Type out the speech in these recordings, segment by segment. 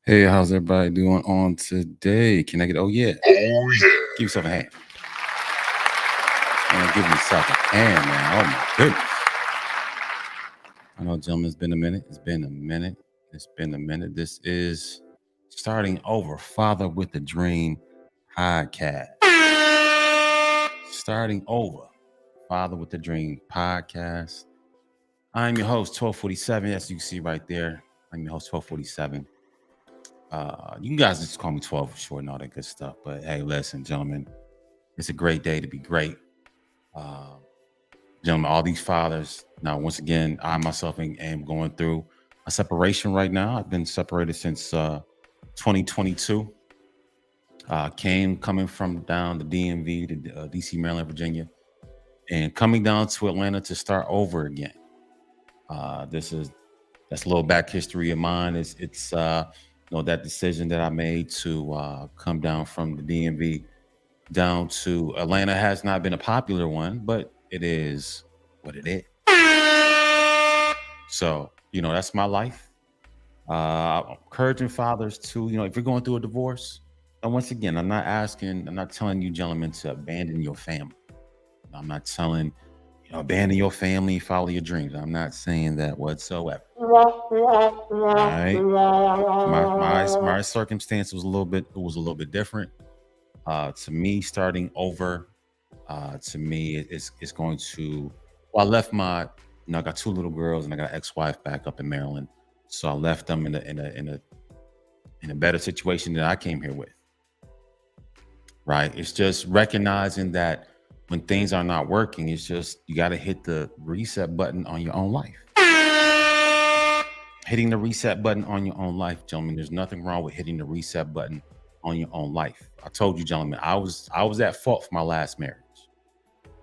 Hey, how's everybody doing on today? Can I get, oh yeah, Oh yeah. give yourself a hand. Man, give yourself a hand, man. Oh my goodness. I know, gentlemen, it's been a minute. It's been a minute. It's been a minute. This is starting over Father with a Dream podcast. Starting over Father with the Dream podcast. I'm your host, 1247. As you can see right there, I'm your host, 1247. You guys just call me 12 for short and all that good stuff. But hey, listen, gentlemen, it's a great day to be great. Uh, Gentlemen, all these fathers. Now, once again, I myself am going through a separation right now. I've been separated since 2022. Came coming from down the DMV to DC, Maryland, Virginia, and coming down to Atlanta to start over again. That's a little back history of mine. It's that decision that I made to come down from the DMV down to Atlanta has not been a popular one, but it is what it is. So, that's my life. I'm encouraging fathers to, if you're going through a divorce, and once again, I'm not telling you gentlemen to abandon your family. I'm not telling, abandon your family, follow your dreams. I'm not saying that whatsoever. All right. My circumstance was a little bit different. To me, starting over, to me, it's going to. Well, I left I got two little girls and I got an ex-wife back up in Maryland, so I left them in a better situation than I came here with. Right? It's just recognizing that when things are not working, it's just you got to hit the reset button on your own life. Hitting the reset button on your own life, gentlemen. There's nothing wrong with hitting the reset button on your own life. I told you, gentlemen, I was at fault for my last marriage.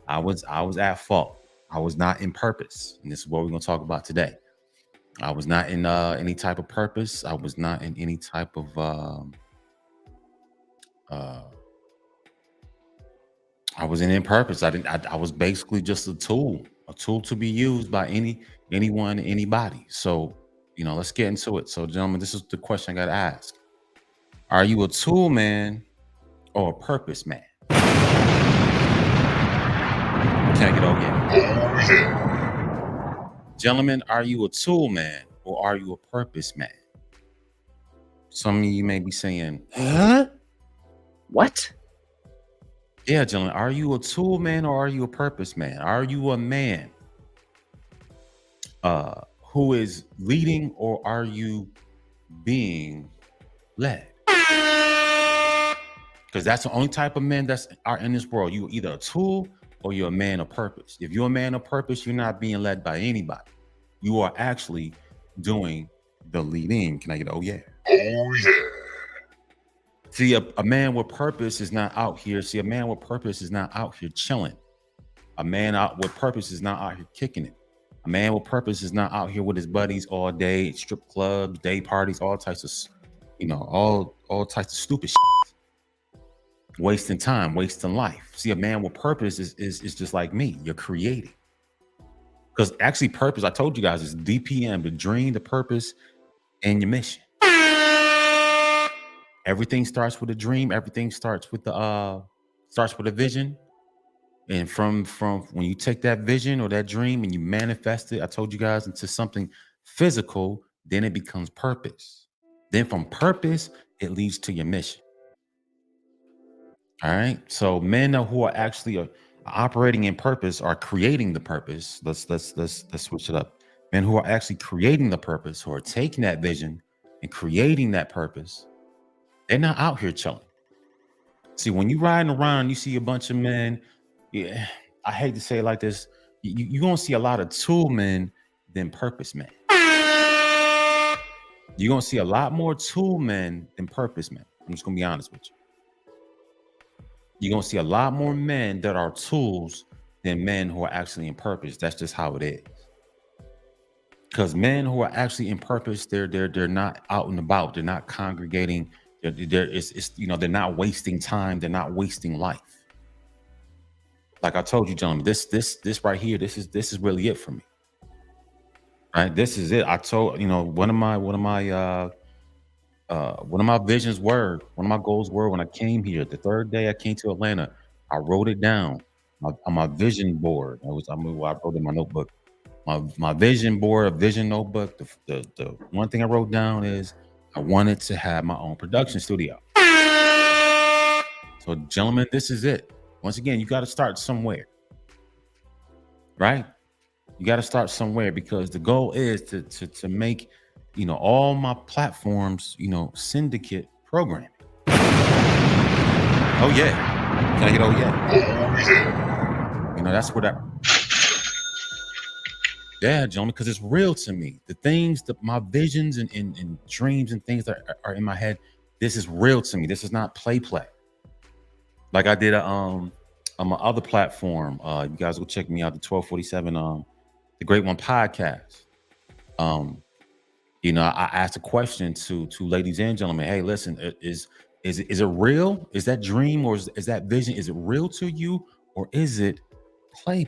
I was at fault. I was not in purpose, and this is what we're gonna talk about today. I was not in any type of purpose. I was not in any type of. Uh, I wasn't in purpose. I didn't. I was basically just a tool to be used by anyone, anybody. So, let's get into it. So, gentlemen, this is the question I got to ask: Are you a tool man or a purpose man? Can I get on yet? Oh yeah. Gentlemen, are you a tool man or are you a purpose man? Some of you may be saying, Huh? What? yeah, gentlemen, are you a tool man or are you a purpose man? Are you a man who is leading or are you being led? Because that's the only type of men that's are in this world. You either a tool or you're a man of purpose. If you're a man of purpose, you're not being led by anybody. You are actually doing the leading. Can I get, oh yeah? Oh yeah. See, a man with purpose is not out here. See, a man with purpose is not out here chilling. A man out with purpose is not out here kicking it. A man with purpose is not out here with his buddies all day, strip clubs, day parties, all types of, all types of stupid shit. Wasting time, wasting life. See, a man with purpose is just like me. You're creating. Because actually, purpose, I told you guys, is DPM, the dream, the purpose, and your mission. Everything starts with a dream. Everything starts with a vision. And from when you take that vision or that dream and you manifest it, I told you guys, into something physical, then it becomes purpose. Then from purpose, it leads to your mission. All right. So men who are actually operating in purpose are creating the purpose. Let's switch it up. Men who are actually creating the purpose, who are taking that vision and creating that purpose, they're not out here chilling. See, when you riding around, you see a bunch of men. Yeah, I hate to say it like this. You're gonna see a lot of tool men than purpose men. You're gonna see a lot more tool men than purpose men. I'm just gonna be honest with you. You're gonna see a lot more men that are tools than men who are actually in purpose. That's just how it is. Because men who are actually in purpose, they're not out and about. They're not congregating. They're not wasting time. They're not wasting life. Like I told you, gentlemen, this right here, this is really it for me. Right, this is it. I told one of my one of my visions were, one of my goals were when I came here. The third day I came to Atlanta, I wrote it down on my vision board. I wrote in my notebook. My vision board, a vision notebook. The one thing I wrote down is I wanted to have my own production studio. So, gentlemen, this is it. Once again, you got to start somewhere, right? You got to start somewhere because the goal is to make, all my platforms, syndicate programming. Oh yeah, can I get oh yeah? Oh yeah. That's what I. Yeah, gentlemen, because it's real to me. The things, my visions and dreams and things that are in my head, this is real to me. This is not play. Like I did on my other platform. You guys go check me out, the 1247, the Great One podcast. I asked a question to ladies and gentlemen. Hey, listen, is it real? Is that dream or is that vision? Is it real to you or is it play?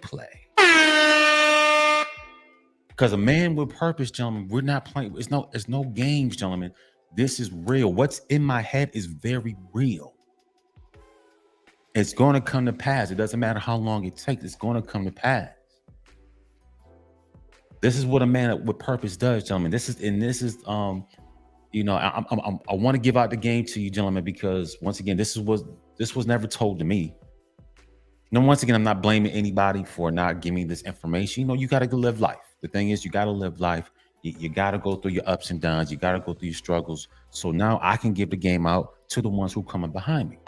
Because a man with purpose, gentlemen, we're not playing. It's no games, gentlemen. This is real. What's in my head is very real. It's going to come to pass. It doesn't matter how long it takes. It's going to come to pass. This is what a man with purpose does, gentlemen. This is I want to give out the game to you, gentlemen, because once again, this was never told to me. Once again, I'm not blaming anybody for not giving this information. You got to live life. The thing is, you got to live life. You got to go through your ups and downs. You got to go through your struggles. So now I can give the game out to the ones who are coming behind me.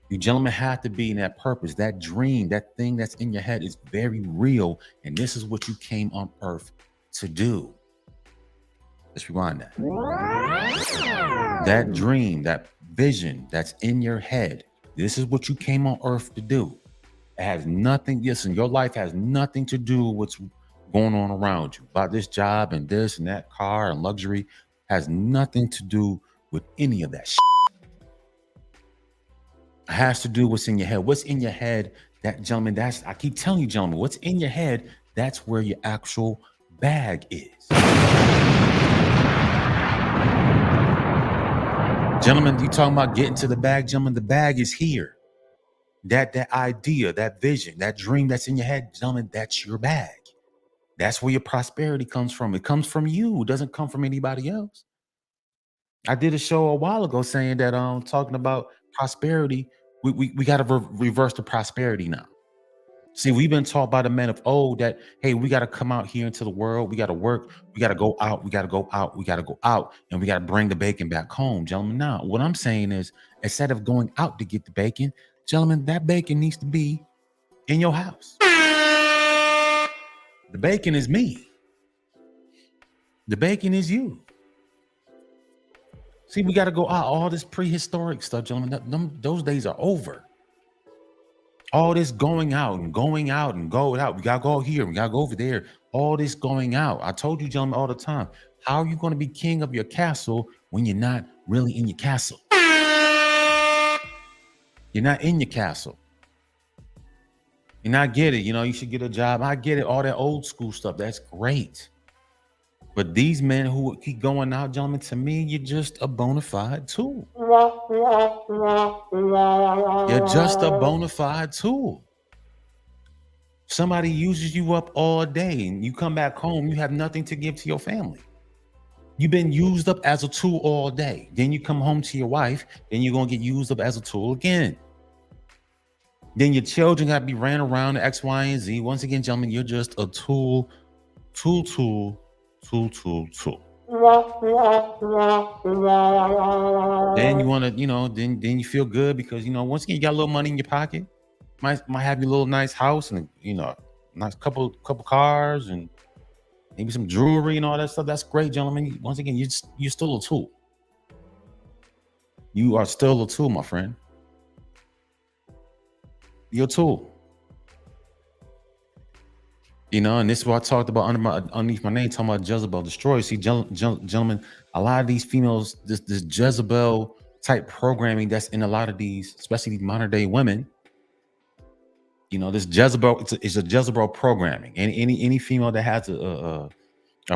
You gentlemen have to be in that purpose, that dream, that thing that's in your head is very real. And this is what you came on earth to do. Let's rewind that. That dream, that vision that's in your head, this is what you came on earth to do. It has nothing, listen, your life has nothing to do with what's going on around you. About this job and this and that car and luxury has nothing to do with any of that shit. It has to do what's in your head. What's in your head, that gentleman, I keep telling you, gentlemen, what's in your head, that's where your actual bag is. Gentlemen, you talking about getting to the bag, gentlemen, the bag is here. That idea, that vision, that dream that's in your head, gentlemen, that's your bag. That's where your prosperity comes from. It comes from you. It doesn't come from anybody else. I did a show a while ago saying that talking about prosperity, we got to reverse the prosperity now. See, we've been taught by the men of old that, hey, we got to come out here into the world. We got to work. We got to go out. We got to go out. We got to go out. And we got to bring the bacon back home, gentlemen. Now, what I'm saying is, instead of going out to get the bacon, gentlemen, that bacon needs to be in your house. The bacon is me. The bacon is you. See, we got to go out. All this prehistoric stuff, gentlemen, those days are over. All this going out and going out. We got to go here. We got to go over there. All this going out. I told you, gentlemen, all the time. How are you going to be king of your castle when you're not really in your castle? You're not in your castle. You're not get it. You should get a job. I get it. All that old school stuff. That's great. But these men who keep going out, gentlemen, to me, you're just a bona fide tool. You're just a bona fide tool. Somebody uses you up all day and you come back home, you have nothing to give to your family. You've been used up as a tool all day. Then you come home to your wife, then you're going to get used up as a tool again. Then your children got to be ran around to X, Y, and Z. Once again, gentlemen, you're just a tool. Then you want to, then you feel good because, once again, you got a little money in your pocket. Might have your little nice house and, nice couple cars and maybe some jewelry and all that stuff. That's great, gentlemen. Once again, you're still a tool. You are still a tool, my friend. You're a tool. And this is what I talked about underneath my name, talking about Jezebel Destroyer. See, gentlemen, a lot of these females, this Jezebel type programming that's in a lot of these, especially these modern day women. This Jezebel, it's a Jezebel programming. And any female that has a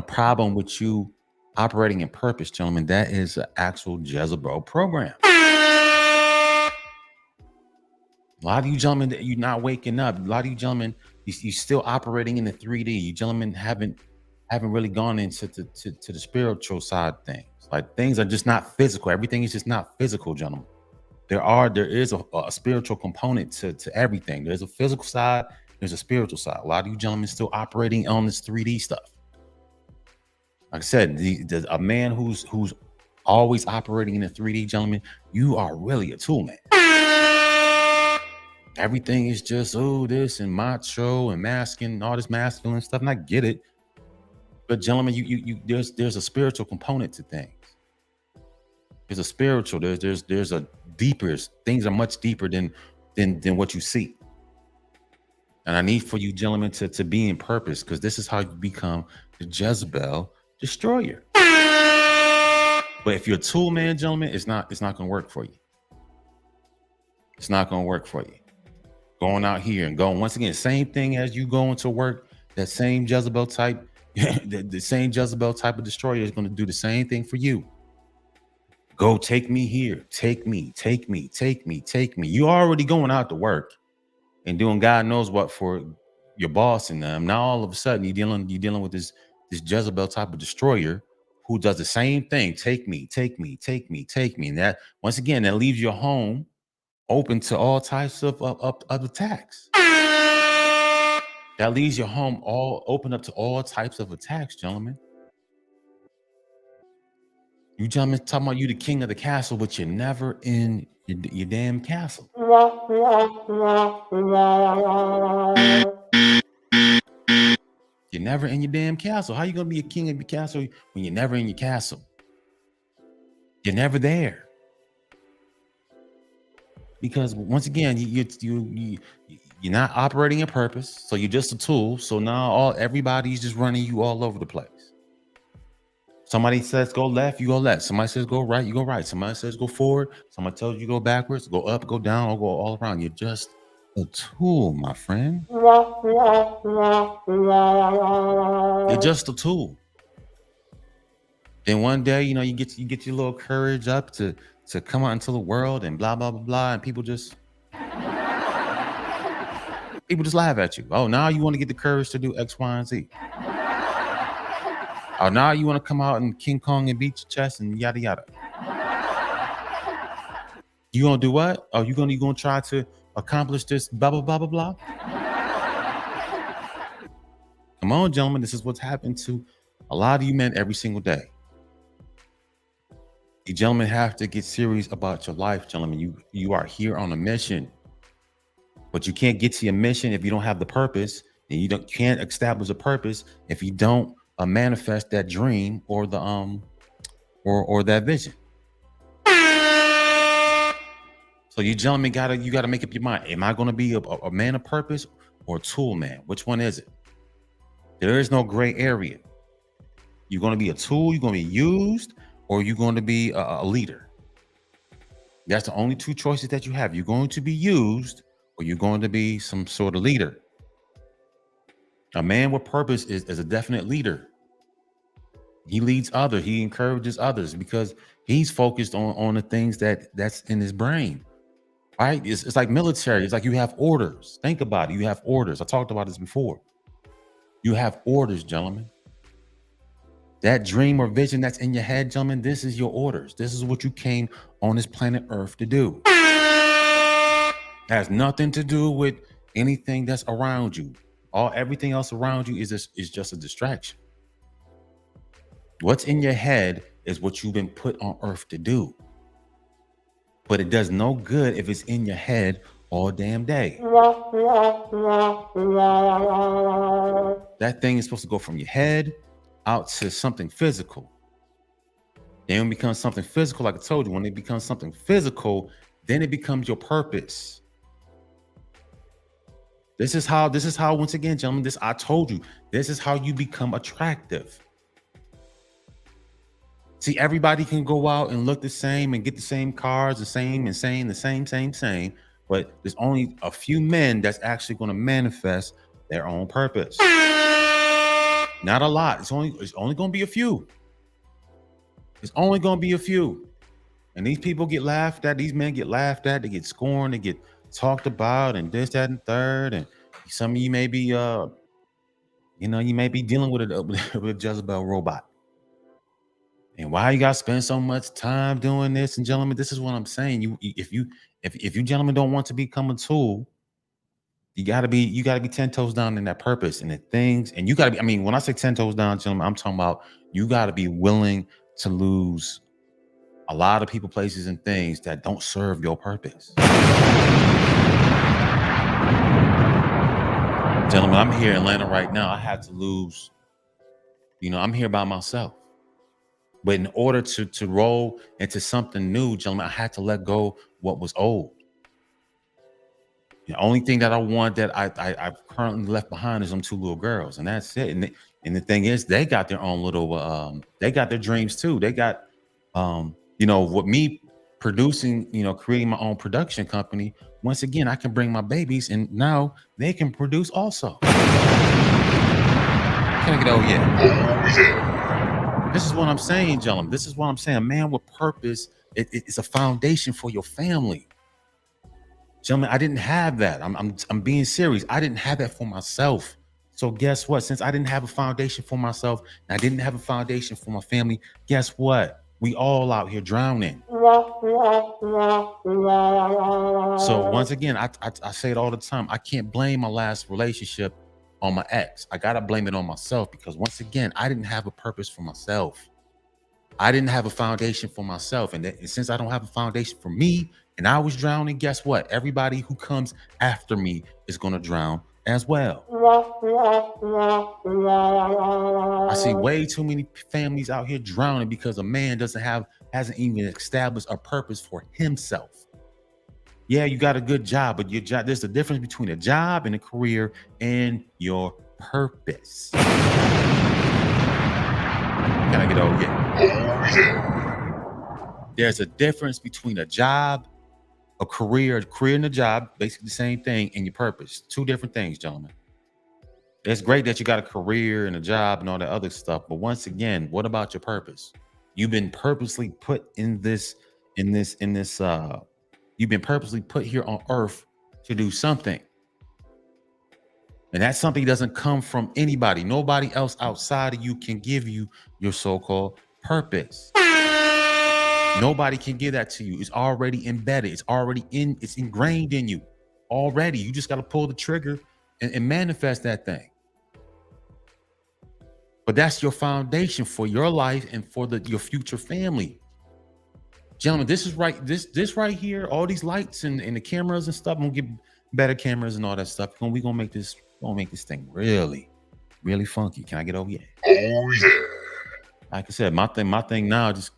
problem with you operating in purpose, gentlemen, that is an actual Jezebel program. A lot of you gentlemen, that you're not waking up. A lot of you gentlemen, you still operating in the 3D. You gentlemen haven't really gone into to the spiritual side of things. Like things are just not physical. Everything is just not physical, gentlemen. There is a spiritual component to everything. There's a physical side, there's a spiritual side. A lot of you gentlemen still operating on this 3D stuff. Like I said, a man who's always operating in a 3D, gentlemen, you are really a tool man. Everything is just this and macho and masculine, all this masculine stuff, and I get it. But gentlemen, you there's a spiritual component to things. There's a spiritual. There's a deeper. Things are much deeper than what you see. And I need for you gentlemen to be in purpose, because this is how you become the Jezebel destroyer. But if you're a tool man, gentlemen, it's not gonna work for you. It's not gonna work for you. Going out here and going, once again, same thing as you going to work, that same Jezebel type, the same Jezebel type of destroyer is gonna do the same thing for you. Go take me here, take me. You already going out to work and doing God knows what for your boss and them. Now all of a sudden you're dealing with this Jezebel type of destroyer who does the same thing. Take me. And that, once again, that leaves your home open to all types of attacks. That leaves your home all open up to all types of attacks, gentlemen. You gentlemen talking about you the king of the castle, but you're never in your damn castle. You're never in your damn castle. How you gonna be a king of your castle when you're never in your castle? You're never there. Because once again, you're not operating in purpose, so you're just a tool. So now everybody's just running you all over the place. Somebody says go left, you go left. Somebody says go right, you go right. Somebody says go forward. Somebody tells you go backwards, go up, go down, or go all around. You're just a tool, my friend. You're just a tool. Then one day, you get your little courage up to come out into the world and blah blah blah blah, and people just laugh at you. Oh, now you want to get the courage to do X, Y, and Z. Oh, now you want to come out and King Kong and beat your chest and yada yada. You gonna do what? Oh, you gonna try to accomplish this blah blah blah blah blah. Come on, gentlemen, this is what's happened to a lot of you men every single day. You gentlemen have to get serious about your life, gentlemen. You are here on a mission, but you can't get to your mission if you don't have the purpose, and you can't establish a purpose if you don't manifest that dream or the or that vision. So you gentlemen gotta make up your mind. Am I gonna be a man of purpose or a tool man? Which one is it? There is no gray area. You're gonna be a tool, you're gonna be used, or you're going to be a leader. That's the only two choices that you have. You're going to be used, or you're going to be some sort of leader. A man with purpose is a definite leader. He leads others. He encourages others because he's focused on the things that's in his brain. Right? It's like military. It's like you have orders. Think about it. You have orders. I talked about this before. You have orders, gentlemen. That dream or vision that's in your head, gentlemen, this is your orders. This is what you came on this planet Earth to do. It has nothing to do with anything that's around you. Everything else around you is just a distraction. What's in your head is what you've been put on Earth to do. But it does no good if it's in your head all damn day. That thing is supposed to go from your head out to something physical. Then when it becomes something physical, like I told you, when it becomes something physical, then it becomes your purpose. This is how, once again, gentlemen, I told you, this is how you become attractive. See, everybody can go out and look the same and get the same cars, the same, but there's only a few men that's actually going to manifest their own purpose. Not a lot. It's only going to be a few. It's only going to be a few. And these people get laughed at. These men get laughed at. They get scorned. They get talked about and this, that, and third. And some of you may be, you may be dealing with with a Jezebel robot. And why you got to spend so much time doing this? And gentlemen, this is what I'm saying. If you gentlemen don't want to become a tool, you gotta be 10 toes down in that purpose and the things. And you gotta be, I mean, when I say 10 toes down, gentlemen, I'm talking about you gotta be willing to lose a lot of people, places, and things that don't serve your purpose. Gentlemen, I'm here in Atlanta right now. I had to lose, I'm here by myself. But in order to roll into something new, gentlemen, I had to let go what was old. The only thing that I want that I've currently left behind is them two little girls, and that's it. And the thing is, they got their own little, they got their dreams too. They got, with me producing, creating my own production company. Once again, I can bring my babies, and now they can produce also. Can I get over yet? This is what I'm saying, gentlemen. This is what I'm saying. A man with purpose, it's a foundation for your family. Gentlemen, I didn't have that. I'm being serious. I didn't have that for myself. So guess what? Since I didn't have a foundation for myself, and I didn't have a foundation for my family, guess what? We all out here drowning. So once again, I say it all the time. I can't blame my last relationship on my ex. I gotta blame it on myself, because once again, I didn't have a purpose for myself. I didn't have a foundation for myself. And since I don't have a foundation for me, and I was drowning, guess what? Everybody who comes after me is going to drown as well. I see way too many families out here drowning because a man hasn't even established a purpose for himself. Yeah, you got a good job, but your job, there's a difference between a job and a career and your purpose. Can I get over here? There's a difference between a job, a career and a job, basically the same thing, and your purpose. Two different things, gentlemen. It's great that you got a career and a job and all that other stuff, but once again, what about your purpose? You've been purposely put you've been purposely put here on earth to do something. And that something doesn't come from anybody. Nobody else outside of you can give you your so-called purpose. Nobody can give that to you. It's already embedded. It's ingrained in you already. You just got to pull the trigger and manifest that thing. But that's your foundation for your life and for your future family. Gentlemen, this is right. This right here, all these lights and the cameras and stuff. I'm gonna get better cameras and all that stuff. We're gonna make this thing really, really funky. Can I get over here? Oh yeah. Like I said, my thing now, just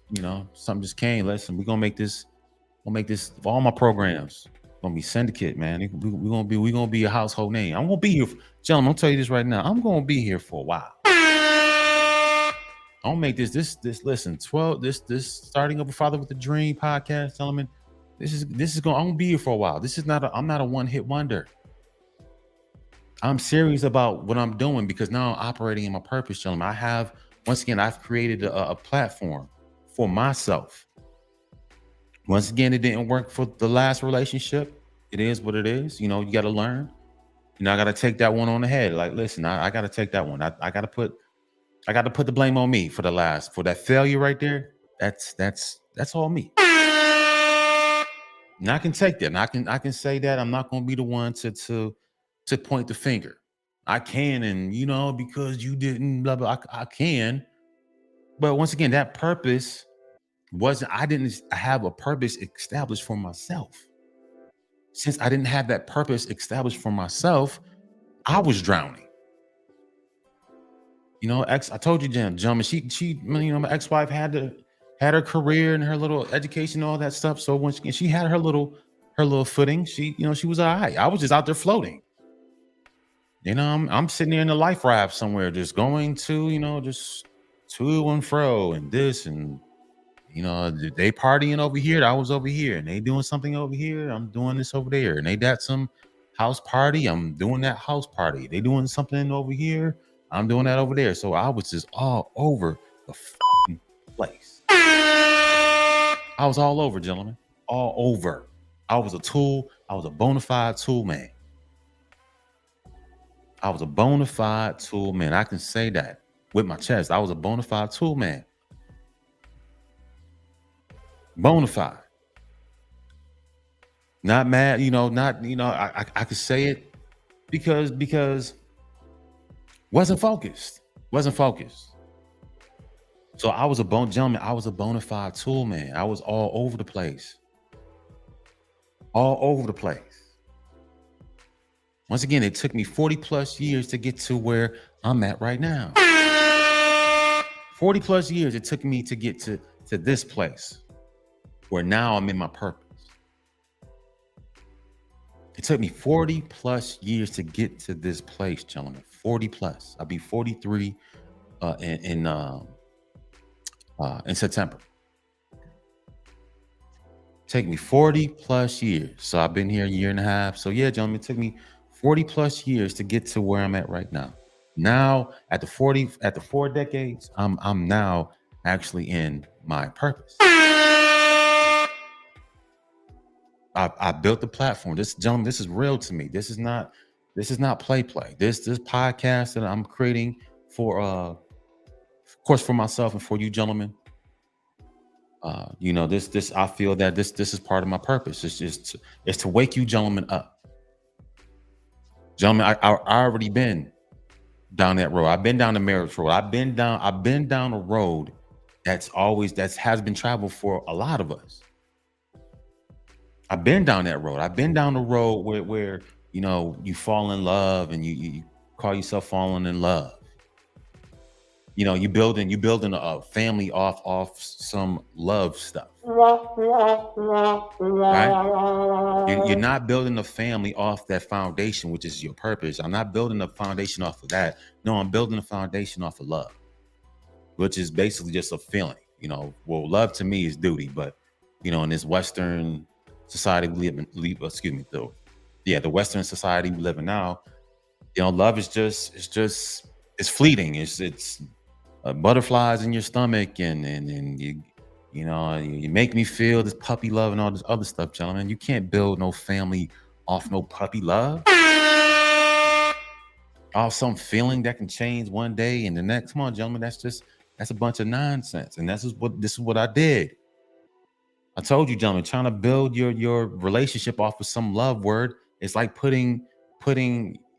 something just came. Listen, we're gonna make this for all my programs. Gonna be syndicate, man. We're gonna be a household name. I'm gonna be here, gentlemen. I'll tell you this right now. I'm gonna be here for a while. I'll make this listen, 12, this starting up a Father with a Dream podcast, gentlemen. I'm gonna be here for a while. I'm not a one-hit wonder. I'm serious about what I'm doing because now I'm operating in my purpose, gentlemen. I've created a platform for myself. Once again, it didn't work for the last relationship. It is what it is. You got to learn. I got to take that one on the head. Like, listen, I got to take that one. I got to put the blame on me for that failure right there. That's all me. And I can take that. And I can say that I'm not going to be the one to point the finger. I can, and because you didn't, blah blah. I can, but once again, that purpose I didn't have a purpose established for myself. Since I didn't have that purpose established for myself, I was drowning. I told you, gentlemen, she my ex-wife had her career and her little education, and all that stuff. So once again, she had her little footing. She was all right. I was just out there floating. I'm sitting there in a life raft somewhere, just going to, just to and fro and this, and they partying over here, I was over here, and they doing something over here, I'm doing this over there, and they got some house party, I'm doing that house party. They doing something over here, I'm doing that over there. So I was just all over the place. I was all over, gentlemen. All over. I was a tool. I was a bona fide tool man. I was a bona fide tool man. I can say that with my chest. I was a bona fide tool man. Bona fide. Not mad, I could say it because wasn't focused. Wasn't focused. So I was a bona fide tool man. I was all over the place. All over the place. Once again, it took me 40 plus years to get to where I'm at right now. 40 plus years it took me to get to this place where now I'm in my purpose. It took me 40 plus years to get to this place, gentlemen. 40 plus. I'll be 43 in September. Take me 40 plus years. So I've been here a year and a half. So yeah, gentlemen, it took me 40 plus years to get to where I'm at right now. Now at the 4 decades, I'm now actually in my purpose. I built the platform. This is real to me. This is not play. This podcast that I'm creating for of course for myself and for you gentlemen. This I feel that this is part of my purpose. It's to wake you gentlemen up. Gentlemen, I already been down that road. I've been down the marriage road. I've been down a road that has been traveled for a lot of us. I've been down that road. I've been down the road where you fall in love and you call yourself falling in love. You building a family off some love stuff. Right? You're not building a family off that foundation, which is your purpose. I'm not building a foundation off of that. No, I'm building a foundation off of love, which is basically just a feeling. Love to me is duty, but in this Western society we live in, the Western society we live in now, love is it's fleeting. It's butterflies in your stomach and you make me feel this puppy love and all this other stuff, gentlemen. You can't build no family off no puppy love. Off some feeling that can change one day and the next. Come on, gentlemen, that's a bunch of nonsense. And this is what I did. I told you, gentlemen, trying to build your relationship off of some love word, it's like putting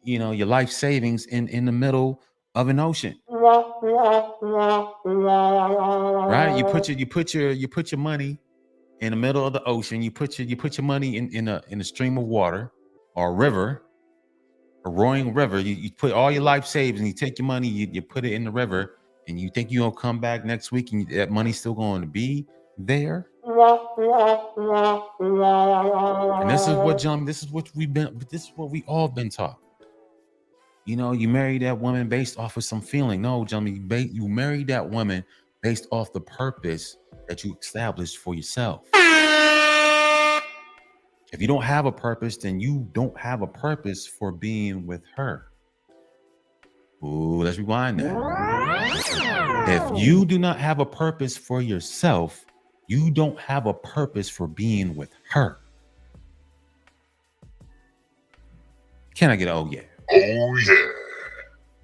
your life savings in the middle of an ocean. Right? You put your money in the middle of the ocean. You put your money in a stream of water or a river, a roaring river. You put all your life savings and you take your money, you put it in the river, and you think you're gonna come back next week and that money's still going to be there. And this is what we all been taught. You marry that woman based off of some feeling. No, gentlemen, you marry that woman based off the purpose that you established for yourself. If you don't have a purpose, then you don't have a purpose for being with her. Ooh, let's rewind that. If you do not have a purpose for yourself, you don't have a purpose for being with her. Can I get an oh yeah? Oh yeah.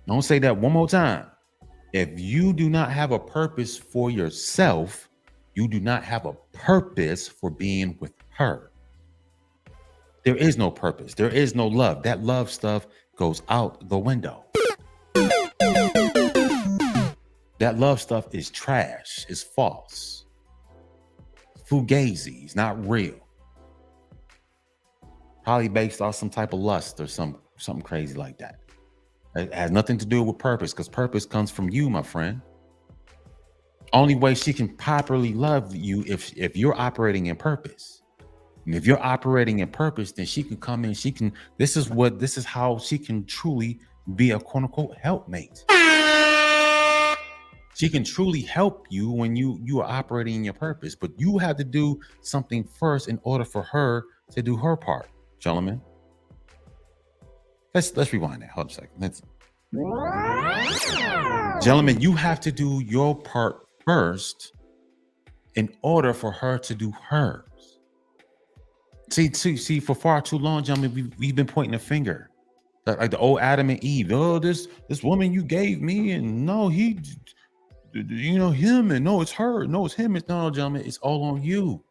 Don't say that one more time. If you do not have a purpose for yourself, you do not have a purpose for being with her. There is no purpose. There is no love. That love stuff goes out the window. That love stuff is trash. It's false. Fugazi. It's not real. Probably based off some type of lust or something crazy like that. It has nothing to do with purpose, because purpose comes from you, my friend. Only way she can properly love you if you're operating in purpose. And if you're operating in purpose, then she can come in. This is how she can truly be a quote unquote helpmate. She can truly help you when you are operating in your purpose, but you have to do something first in order for her to do her part, gentlemen. Let's rewind that. Hold a second. Gentlemen, you have to do your part first in order for her to do hers. See, for far too long, gentlemen, we've been pointing a finger. Like the old Adam and Eve. Oh, this woman you gave me, and no, he, him, and no, it's her. No, it's him. It's no, gentlemen, it's all on you.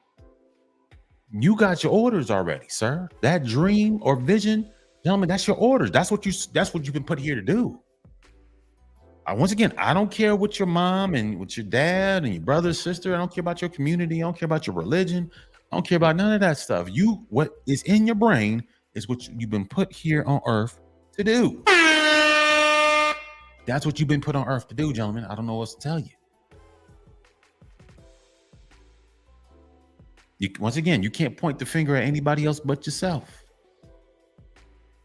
You got your orders already, sir. That dream or vision, gentlemen, that's your orders. That's what you've been put here to do. Once again, I don't care what your mom and what your dad and your brother, sister. I don't care about your community. I don't care about your religion. I don't care about none of that stuff. What is in your brain is what you've been put here on earth to do. That's what you've been put on earth to do, gentlemen. I don't know what to tell you. Once again, you can't point the finger at anybody else but yourself.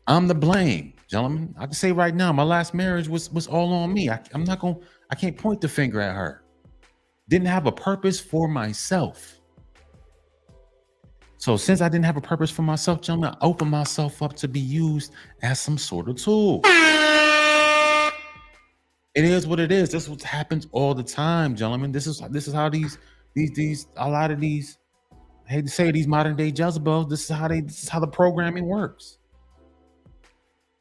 I'm the blame, gentlemen. I can say right now, my last marriage was all on me. I can't point the finger at her. Didn't have a purpose for myself. So since I didn't have a purpose for myself, gentlemen, I opened myself up to be used as some sort of tool. It is what it is. This is what happens all the time, gentlemen. This is how these a lot of these, I hate to say it, these modern day Jezebels, this is how the programming works.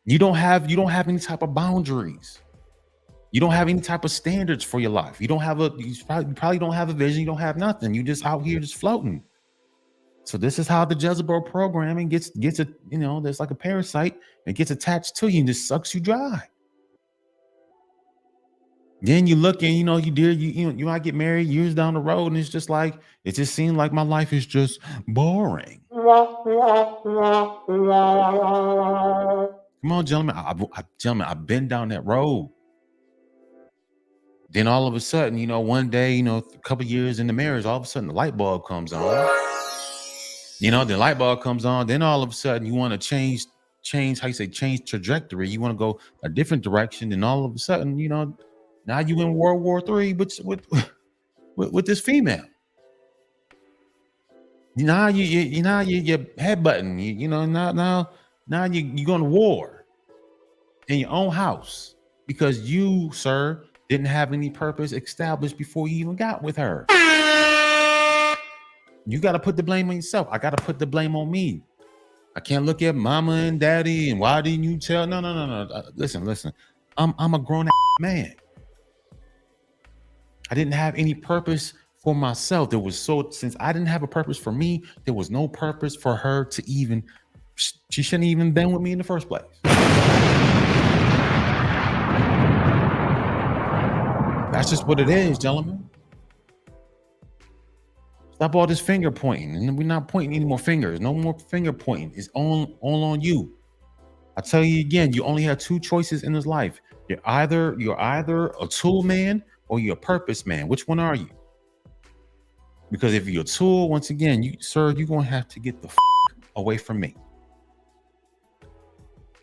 You don't have any type of boundaries. You don't have any type of standards for your life. You probably don't have a vision. You don't have nothing. You just out here just floating. So this is how the Jezebel programming gets it. There's like a parasite. It gets attached to you and just sucks you dry. Then you look and you might get married years down the road, and it's just like it just seems like my life is just boring. Come on, gentlemen. I've been down that road. Then all of a sudden, one day, a couple years in the marriage, all of a sudden the light bulb comes on. The light bulb comes on. Then all of a sudden you want to change change trajectory. You want to go a different direction. And all of a sudden, now you in World War III with this female. Now you're headbutting. Now you're going to war in your own house because you, sir, didn't have any purpose established before you even got with her. You got to put the blame on yourself. I got to put the blame on me. I can't look at mama and daddy and why didn't you tell? No. Listen. I'm a grown man. I didn't have any purpose for myself. Since I didn't have a purpose for me, there was no purpose for her to even, she shouldn't even been with me in the first place. That's just what it is, gentlemen. Stop all this finger pointing. And we're not pointing any more fingers. No more finger pointing. It's all on you. I tell you again, you only have two choices in this life. You're either a tool man or you're a purpose man. Which one are you? Because if you're a tool, once again, you're going to have to get the away from me.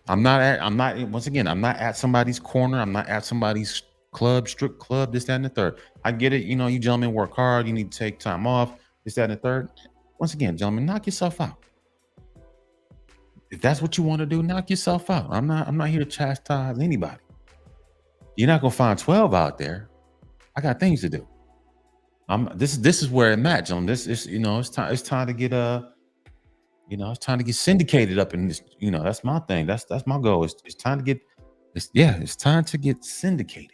I'm not at somebody's corner. I'm not at somebody's club, strip club, this, that, and the third. I get it. You gentlemen work hard. You need to take time off, this, that, and the third. Once again, gentlemen, knock yourself out. If that's what you want to do, knock yourself out. I'm not here to chastise anybody. You're not going to find 12 out there. I got things to do. This is where I'm at, gentlemen. This is, it's time to get it's time to get syndicated up in this, that's my thing. That's my goal. It's time to get it's time to get syndicated.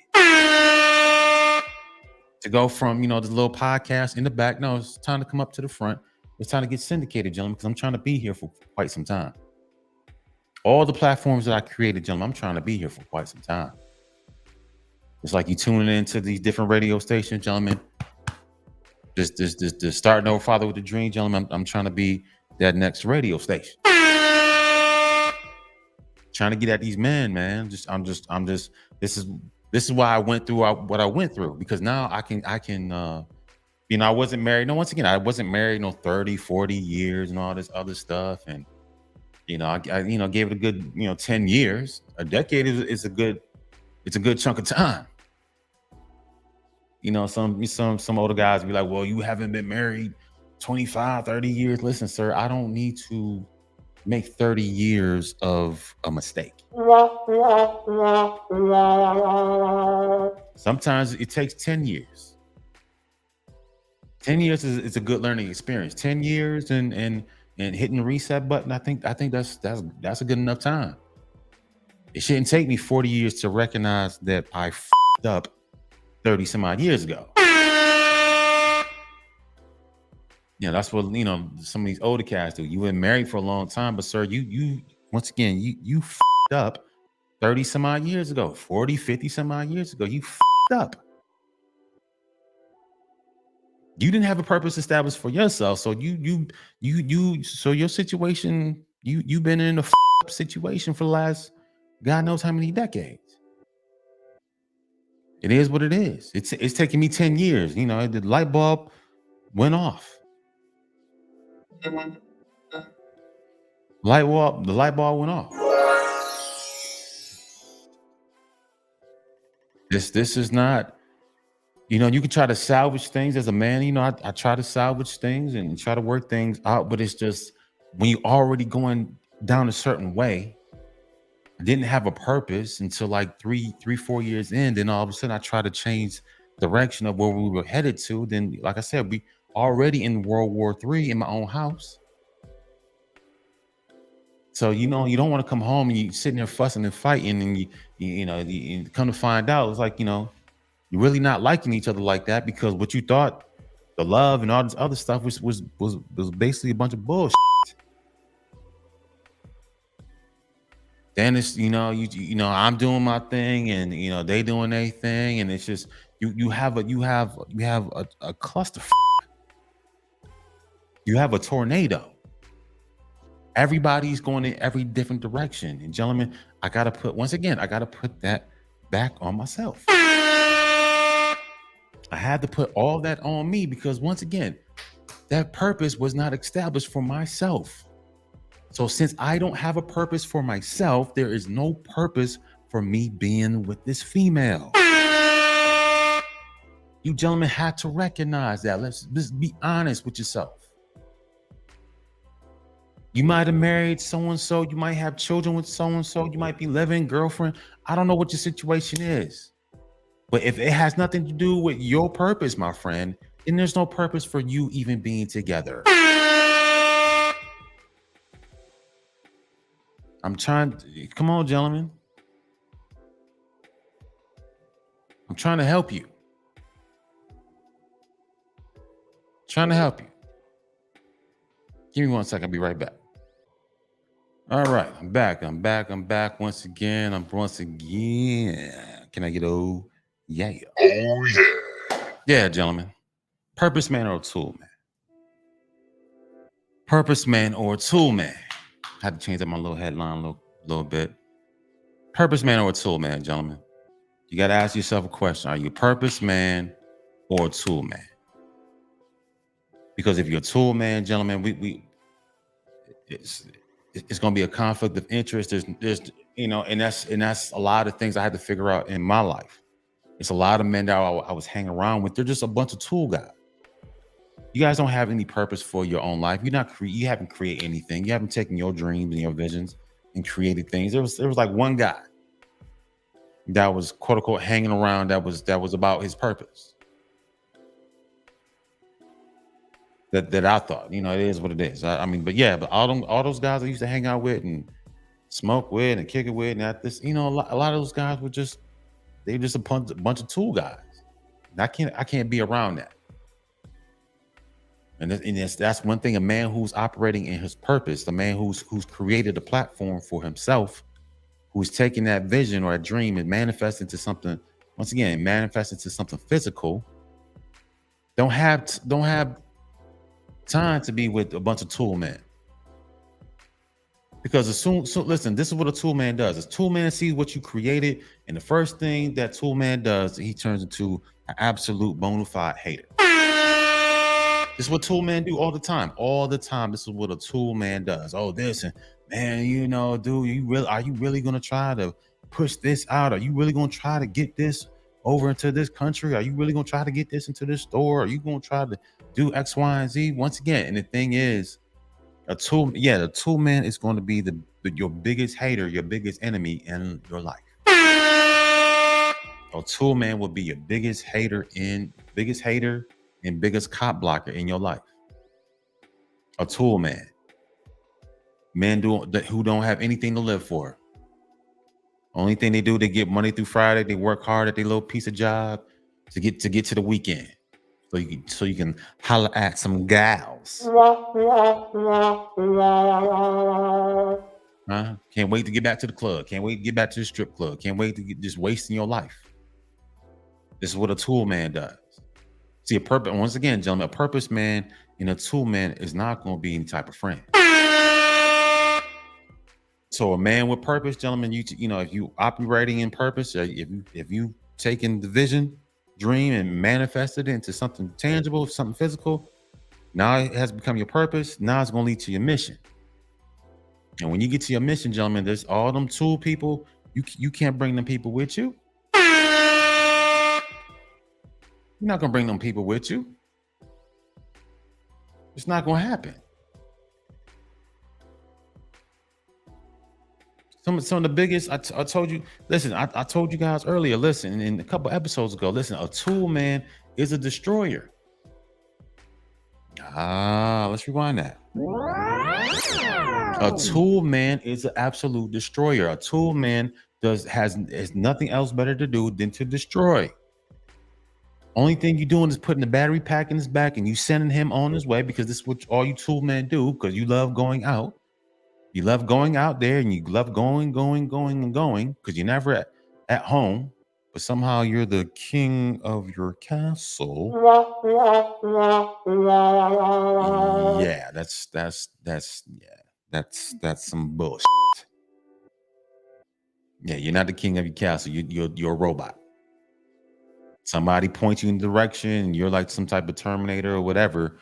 To go from, the little podcast in the back. No, it's time to come up to the front. It's time to get syndicated, gentlemen, because I'm trying to be here for quite some time. All the platforms that I created, gentlemen, I'm trying to be here for quite some time. It's like you tuning into these different radio stations, gentlemen. Just starting over Father with a Dream, gentlemen. I'm trying to be that next radio station. Trying to get at these men, man. This is why I went through what I went through, because now I can I wasn't married. No, once again, I wasn't married 30, 40 years and all this other stuff. And I gave it a good 10 years. A decade is a good chunk of time. Some older guys be like, well, you haven't been married 25, 30 years. Listen, sir, I don't need to make 30 years of a mistake. Sometimes it takes 10 years. 10 years is a good learning experience. 10 years and hitting the reset button. I think that's a good enough time. It shouldn't take me 40 years to recognize that I f***ed up 30 some odd years ago. Yeah, that's what some of these older cats do. You were married for a long time, but sir, you once again, you f***ed up 30 some odd years ago, 40, 50 some odd years ago. You f***ed up. You didn't have a purpose established for yourself. So so your situation, you've been in a up situation for the last God knows how many decades. It is what it is. It's taking me 10 years. The light bulb went off. The light bulb went off. This is not, you can try to salvage things as a man. I try to salvage things and try to work things out, but it's just when you're already going down a certain way, I didn't have a purpose until like 4 years in. Then all of a sudden I try to change direction of where we were headed to. Then, like I said, we already in World War III in my own house. So you don't want to come home and you sitting there fussing and fighting, and you come to find out it's like you're really not liking each other like that, because what you thought the love and all this other stuff was basically a bunch of bullshit. Then it's I'm doing my thing and they doing their thing, and it's just you have a cluster. You have a tornado. Everybody's going in every different direction. And gentlemen, I gotta put that back on myself. I had to put all that on me, because once again, that purpose was not established for myself. So since I don't have a purpose for myself, there is no purpose for me being with this female. You gentlemen had to recognize that. Let's be honest with yourself. You might have married so-and-so. You might have children with so-and-so. You might be living, girlfriend. I don't know what your situation is. But if it has nothing to do with your purpose, my friend, then there's no purpose for you even being together. Come on, gentlemen. I'm trying to help you. Trying to help you. Give me 1 second. I'll be right back. All right. I'm back once again. Can I get yeah. Oh, yeah. Yeah, gentlemen. Purpose man or tool man? Purpose man or tool man? I had to change up my little headline a little bit. Purpose man or tool man, gentlemen? You got to ask yourself a question. Are you a purpose man or a tool man? Because if you're a tool man, gentlemen, it's going to be a conflict of interest. There's and that's a lot of things I had to figure out in my life. It's a lot of men that I was hanging around with. They're just a bunch of tool guys. You guys don't have any purpose for your own life. You haven't created anything. You haven't taken your dreams and your visions and created things. There was like one guy that was quote unquote hanging around that was about his purpose. That I thought, it is what it is. But all those guys I used to hang out with and smoke with and kick it with, and at this, a lot of those guys were just a bunch of tool guys. And I can't be around that. And that's one thing. A man who's operating in his purpose, the man who's created a platform for himself, who's taking that vision or a dream and manifesting to something. Once again, manifesting to something physical. Don't have time to be with a bunch of tool men. Because listen, this is what a tool man does. A tool man sees what you created, and the first thing that tool man does, he turns into an absolute bona fide hater. This is what tool men do all the time. All the time. This is what a tool man does. Oh, this and man, dude, are you really gonna try to push this out? Are you really gonna try to get this over into this country? Are you really gonna try to get this into this store? Are you gonna try to do X, Y, and Z? Once again, and the thing is, the tool man is going to be your biggest hater, your biggest enemy in your life. A tool man will be your biggest hater, and biggest cop blocker in your life? A tool man. Men who don't have anything to live for. Only thing they do, they get money through Friday. They work hard at their little piece of job to get to the weekend, so you can holler at some gals. Can't wait to get back to the club. Can't wait to get back to the strip club. Can't wait to get just wasting your life. This is what a tool man does. See, a purpose. Once again, gentlemen, a purpose man and a tool man is not going to be any type of friend. So a man with purpose, gentlemen, you know, if you operating in purpose, if you taking the vision, dream, and manifested it into something tangible, something physical, now it has become your purpose. Now it's going to lead to your mission. And when you get to your mission, gentlemen, there's all them tool people. You can't bring them people with you. You're not going to bring them people with you. It's not going to happen. Some of the biggest, I told you, listen, I told you guys earlier, listen, in a couple episodes ago, listen, a tool man is a destroyer. Let's rewind that. A tool man is an absolute destroyer. A tool man has nothing else better to do than to destroy. Only thing you're doing is putting the battery pack in his back and you sending him on his way, because this is what all you tool men do, because you love going out. You love going out there and you love going, because you're never at home, but somehow you're the king of your castle. Yeah, that's some bullshit. Yeah, you're not the king of your castle. You're a robot. Somebody points you in the direction and you're like some type of Terminator or whatever.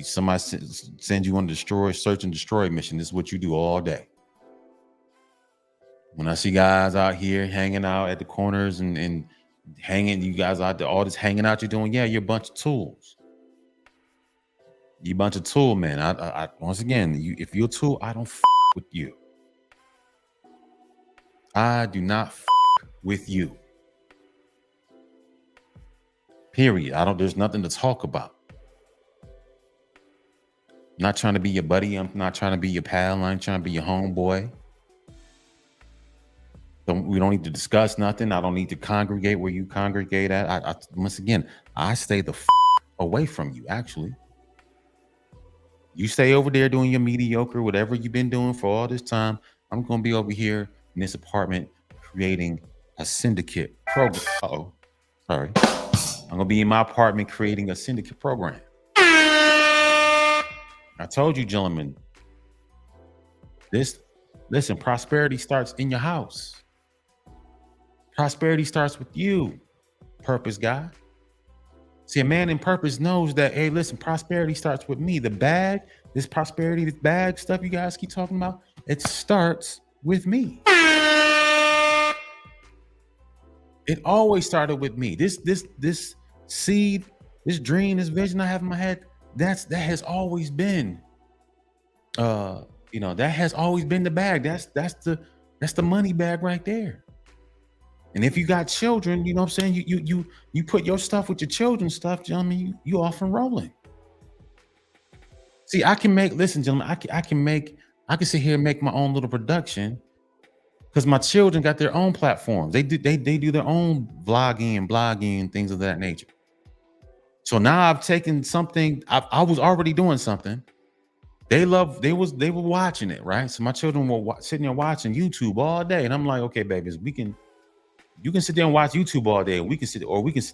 Somebody sends you on a search and destroy mission. This is what you do all day. When I see guys out here hanging out at the corners and hanging, you guys out there, all this hanging out you're doing, yeah, you're a bunch of tools. You a bunch of tool men. I once again, if you're a tool, I don't with you. I do not with you. Period. There's nothing to talk about. I'm not trying to be your buddy. I'm not trying to be your pal. I'm trying to be your homeboy. We don't need to discuss nothing. I don't need to congregate where you congregate at. Once again, I stay the away from you, actually. You stay over there doing your mediocre, whatever you've been doing for all this time. I'm going to be over here in this apartment creating a syndicate program. Sorry. I'm going to be in my apartment creating a syndicate program. I told you, gentlemen, listen, prosperity starts in your house. Prosperity starts with you, purpose guy. See, a man in purpose knows that, hey, listen, prosperity starts with me. This bag stuff you guys keep talking about, it starts with me. It always started with me. This seed, this dream, this vision I have in my head, that has always been, that has always been the bag. That's the money bag right there. And if you got children, you know what I'm saying? You put your stuff with your children's stuff, gentlemen, you off and rolling. See, listen, gentlemen, I can sit here and make my own little production, because my children got their own platforms. They do their own blogging and things of that nature. So now I've taken something, I was already doing something. They were watching it, right? So my children were sitting there watching YouTube all day. And I'm like, okay, babies, you can sit there and watch YouTube all day, and we can sit there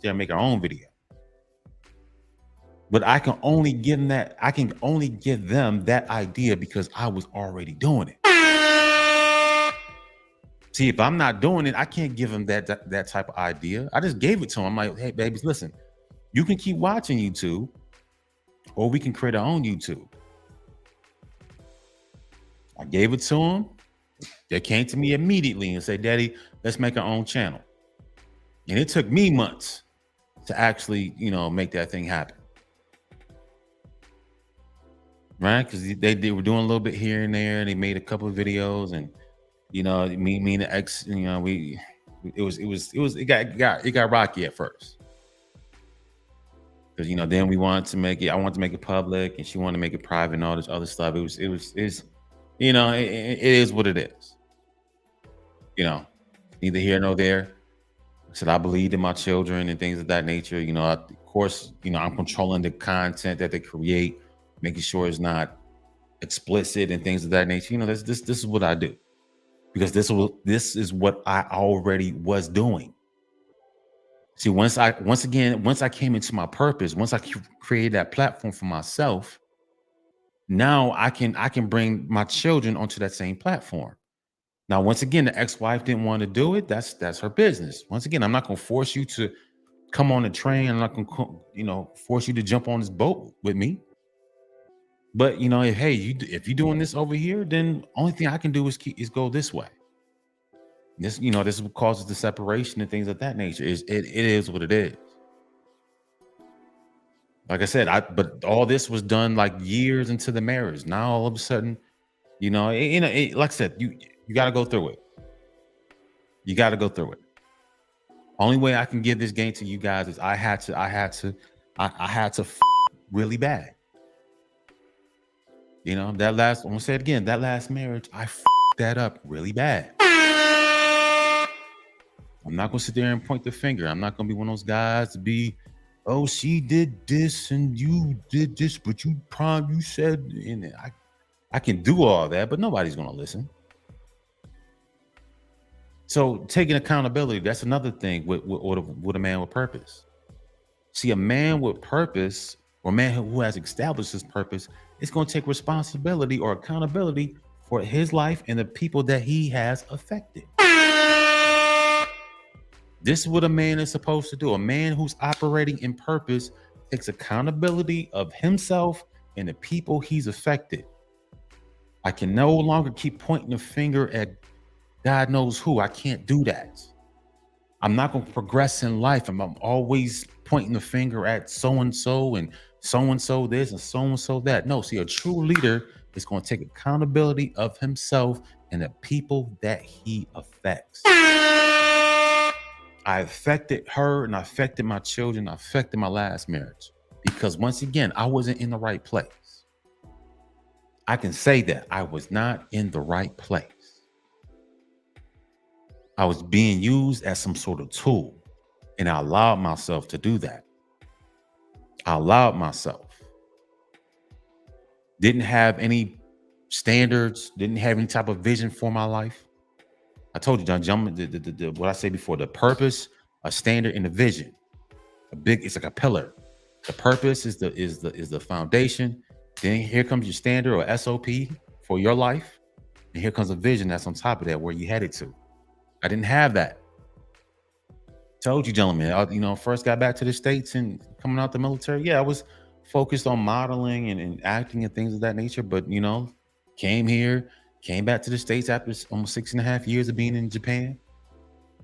and make our own video. But I can only give them that idea because I was already doing it. See, if I'm not doing it, I can't give them that type of idea. I just gave it to them. I'm like, hey, babies, listen, you can keep watching YouTube, or we can create our own YouTube. I gave it to them. They came to me immediately and said, Daddy, let's make our own channel. And it took me months to actually, make that thing happen. Right? Because they were doing a little bit here and there. They made a couple of videos, and me and the ex, it got rocky at first. Because then we wanted to make it. I wanted to make it public, and she wanted to make it private and all this other stuff. It is what it is. You know, neither here nor there. I said I believed in my children and things of that nature. Of course, I'm controlling the content that they create, making sure it's not explicit and things of that nature. This is what I do because this is what I already was doing. See, once I came into my purpose, once I created that platform for myself, now I can bring my children onto that same platform. Now, once again, the ex-wife didn't want to do it. That's her business. Once again, I'm not going to force you to come on the train. I'm not going to, force you to jump on this boat with me. But if hey, if you're doing this over here, then only thing I can do is go this way. This is what causes the separation and things of that nature. It is what it is. Like I said, but all this was done like years into the marriage. Now all of a sudden, like I said, you got to go through it. You got to go through it. Only way I can give this game to you guys is I had to really bad. I'm gonna say it again. That last marriage, I that up really bad. I'm not gonna sit there and point the finger. I'm not gonna be one of those guys to be, oh, she did this and you did this, but you said, and I can do all that, but nobody's gonna listen. So taking accountability, that's another thing with a man with purpose. See, a man with purpose or a man who has established his purpose is going to take responsibility or accountability for his life and the people that he has affected. This is what a man is supposed to do. A man who's operating in purpose takes accountability of himself and the people he's affected. I can no longer keep pointing the finger at God knows who. I can't do that. I'm not going to progress in life. I'm always pointing the finger at so-and-so and so-and-so this and so-and-so that. No, see, a true leader is going to take accountability of himself and the people that he affects. I affected her and I affected my children. I affected my last marriage because once again, I wasn't in the right place. I can say that I was not in the right place. I was being used as some sort of tool, and I allowed myself to do that. I allowed myself. Didn't have any standards, didn't have any type of vision for my life. I told you, John, what I said before, the purpose, a standard, and a vision. It's like a pillar. The purpose is the foundation. Then here comes your standard or SOP for your life. And here comes a vision that's on top of that, where you headed to. I didn't have that. Told you, gentlemen, first got back to the States and coming out the military. Yeah, I was focused on modeling and acting and things of that nature. But, came back to the States after almost 6.5 years of being in Japan.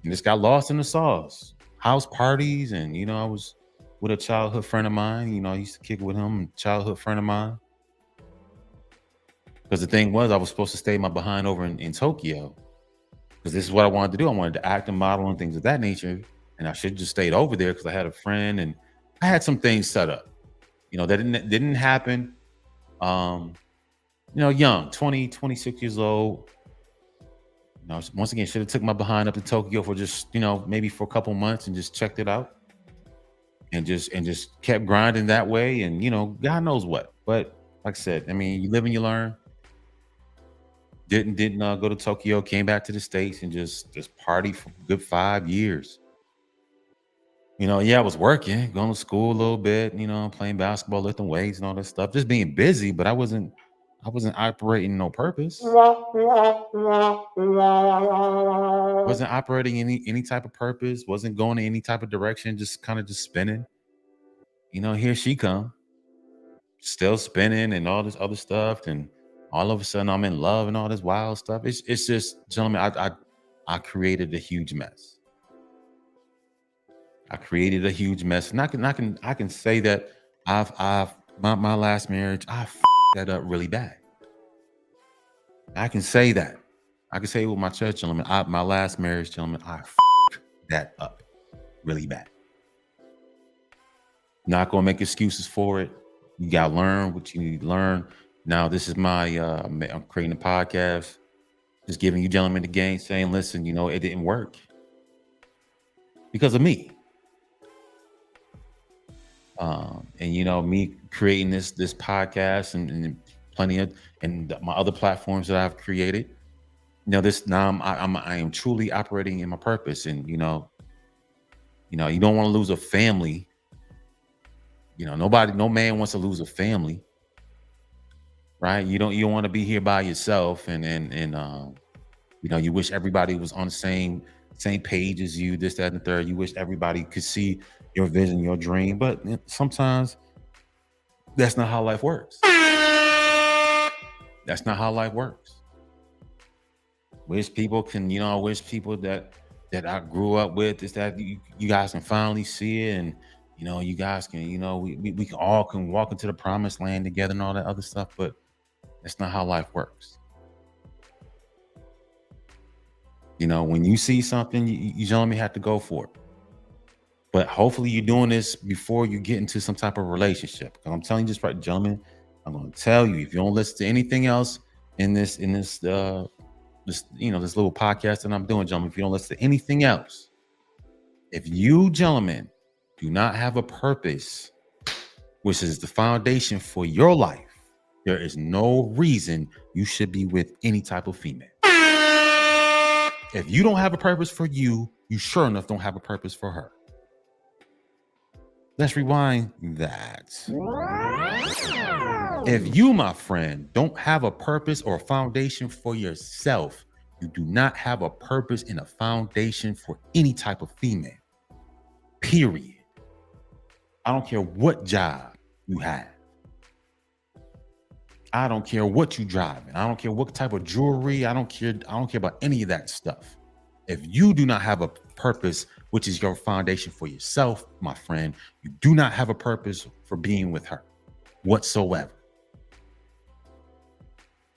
And just got lost in the sauce. House parties. And, I was with a childhood friend of mine. I used to kick with him, childhood friend of mine. Because the thing was, I was supposed to stay my behind over in Tokyo. Because this is what I wanted to do. I wanted to act and model and things of that nature. And I should have just stayed over there because I had a friend and I had some things set up. That didn't happen. Young, 20, 26 years old. Once again, should have took my behind up to Tokyo for just, maybe for a couple months and just checked it out. And just kept grinding that way. And, God knows what. But like I said, you live and you learn. Didn't go to Tokyo, came back to the States and just party for a good 5 years. I was working, going to school a little bit, playing basketball, lifting weights and all that stuff, just being busy, but I wasn't operating no purpose. Wasn't operating any type of purpose, wasn't going in any type of direction, just kind of just spinning. Here she come, still spinning and all this other stuff, and all of a sudden I'm in love and all this wild stuff. It's just, gentlemen, I created a huge mess. I created a huge mess, and I can say that my last marriage, I that up really bad. I can say that. I can say it with my church, gentlemen. My last marriage, gentlemen, I that up really bad. Not gonna make excuses for it. You gotta learn what you need to learn. Now, this is my I'm creating a podcast, just giving you gentlemen the game, saying, listen, it didn't work because of me. And me creating this podcast and plenty of and my other platforms that I've created. This now I am truly operating in my purpose, and you don't want to lose a family. No man wants to lose a family, right? You don't want to be here by yourself, and you wish everybody was on the same page as you, this, that, and the third. You wish everybody could see your vision, your dream, but sometimes that's not how life works. That's not how life works. Wish people can, wish people that I grew up with is that you guys can finally see it, and you guys can, we can all can walk into the promised land together and all that other stuff, but that's not how life works. When you see something, you gentlemen have to go for it. But hopefully you're doing this before you get into some type of relationship. Because I'm telling you this right, gentlemen, I'm going to tell you, if you don't listen to anything else in this little podcast that I'm doing, gentlemen, if you don't listen to anything else, if you gentlemen do not have a purpose, which is the foundation for your life, there is no reason you should be with any type of female. If you don't have a purpose for you, you sure enough don't have a purpose for her. Let's rewind that. If you, my friend, don't have a purpose or a foundation for yourself, you do not have a purpose and a foundation for any type of female. Period. I don't care what job you have. I don't care what you driving. I don't care what type of jewelry. I don't care about any of that stuff. If you do not have a purpose, which is your foundation for yourself, my friend, you do not have a purpose for being with her whatsoever.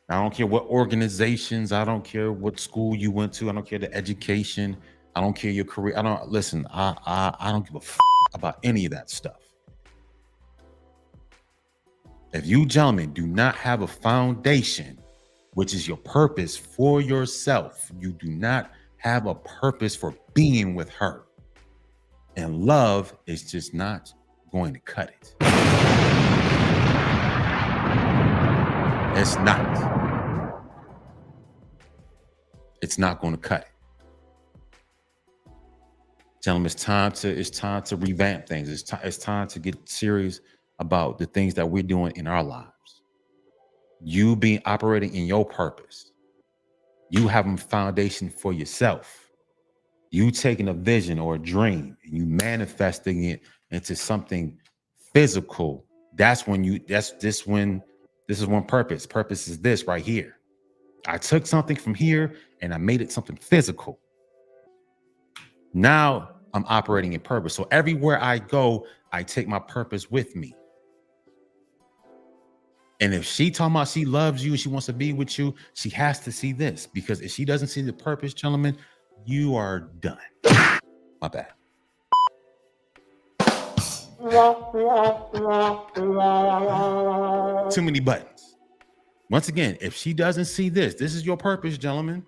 I don't care what organizations, I don't care what school you went to, I don't care the education, I don't care your career. I don't give a about any of that stuff. If you gentlemen do not have a foundation, which is your purpose for yourself, you do not have a purpose for being with her. And love is just not going to cut it. It's not. It's not going to cut it. Gentlemen, it's time to revamp things. It's time to get serious about the things that we're doing in our lives. You being operating in your purpose. You having a foundation for yourself. You taking a vision or a dream and you manifesting it into something physical. This is one purpose. Purpose is this right here. I took something from here and I made it something physical. Now I'm operating in purpose. So everywhere I go, I take my purpose with me. And if she talking about she loves you, she wants to be with you, she has to see this, because if she doesn't see the purpose, gentlemen, you are done. My bad. Too many buttons. Once again, if she doesn't see this is your purpose, gentlemen.